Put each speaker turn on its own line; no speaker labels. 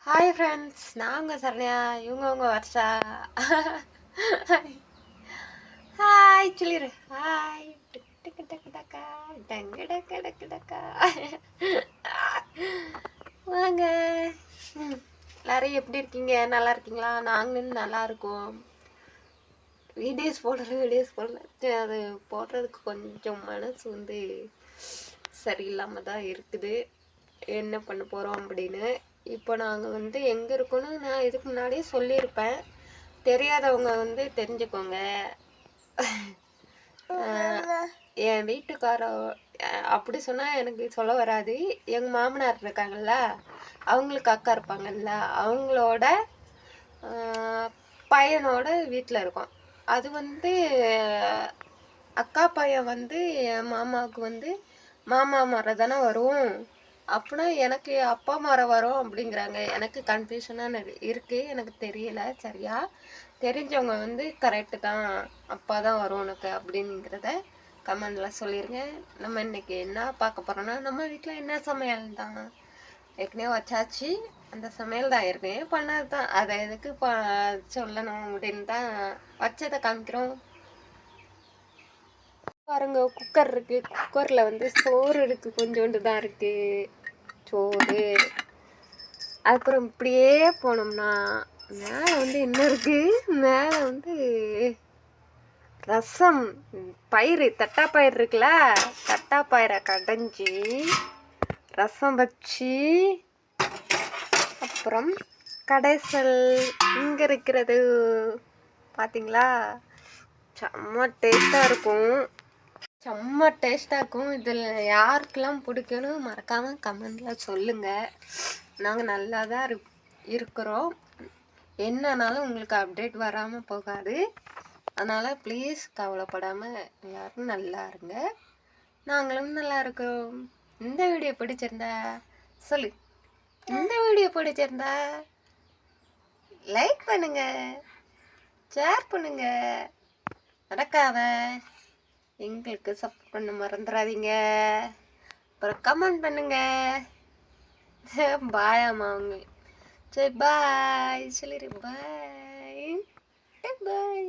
Hi friends, நான் உங்கள் சரண்யா, இவங்க உங்கள் வர்ஷா. ஹாய் சொல்லிடு. ஹாய் டக்கு டக்கு டக்கா டங்கு டக்கு டக்கு டக்கா. வாங்க எல்லாரும் எப்படி இருக்கீங்க? நல்லா இருக்கீங்களா? நாங்களும் நல்லா இருக்கோம். வீடியோஸ் போடல. அது போடுறதுக்கு கொஞ்சம் மனசு சரியில்லாமல் தான் இருக்குது. என்ன பண்ண போகிறோம் அப்படின்னு. இப்போ நாங்கள் எங்கே இருக்கோன்னு நான் இதுக்கு முன்னாடியே சொல்லியிருப்பேன். தெரியாதவங்க தெரிஞ்சுக்கோங்க. என் வீட்டுக்கார அப்படி சொன்னால் எனக்கு சொல்ல வராது. எங்கள் மாமனார் இருக்காங்கல்ல, அவங்களுக்கு அக்கா இருப்பாங்கல்ல, அவங்களோட பையனோட வீட்டில் இருக்கோம். அது அக்கா பையன் என் மாமாவுக்கு மாமா மரம் தானே வரும். அப்படின்னா எனக்கு அப்பா மரம் வரும் அப்படிங்கிறாங்க. எனக்கு கன்ஃபியூஷனாக இருக்குது. எனக்கு தெரியல சரியா. தெரிஞ்சவங்க கரெக்டு தான், அப்பா தான் வரும் உனக்கு அப்படிங்கிறத கமெண்டில் சொல்லிடுங்க. நம்ம இன்றைக்கி என்ன பார்க்க போகிறோன்னா, நம்ம வீட்டில் என்ன சமையல் தான் ஏற்கனவே வச்சாச்சு. அந்த சமையல் தான் ஏற்கனவே பண்ணது தான். அதை எதுக்கு சொல்லணும் அப்படின்னு தான் வச்சதை காமிக்கிறோம். பாருங்க, குக்கர் இருக்குது. குக்கரில் சோறு இருக்குது, கொஞ்சோண்டு தான் இருக்குது சோறு. அப்புறம் இப்படியே போனோம்னா மேலே என்ன இருக்குது? மேலே ரசம், பயிறு, தட்டாப்பயிறு இருக்குல்ல, தட்டாப்பயிரை கடைஞ்சி ரசம் வச்சு, அப்புறம் கடைசல் இங்கே இருக்கிறது பார்த்தீங்களா? செம்ம டேஸ்ட்டாக இருக்கும். இதில் யாருக்கெல்லாம் பிடிக்குன்னு மறக்காமல் கமெண்டில் சொல்லுங்கள். நாங்கள் நல்லா தான் இருக்கிறோம். என்னன்னாலும் உங்களுக்கு அப்டேட் வராமல் போகாது. அதனால் ப்ளீஸ் கவலைப்படாமல் எல்லோரும் நல்லா இருங்க. நாங்களும் நல்லா இருக்கோம். இந்த வீடியோ பிடிச்சிருந்தா சொல்லு. இந்த வீடியோ பிடிச்சிருந்தா லைக் பண்ணுங்க, ஷேர் பண்ணுங்க, நடக்காம எங்களுக்கு சப்போர்ட் பண்ண மறந்துடாதீங்க. அப்புறம் கமெண்ட் பண்ணுங்க. பாய் அம்மா அவங்க. சரி பாய் சொல்லிடு. பாய் பாய்.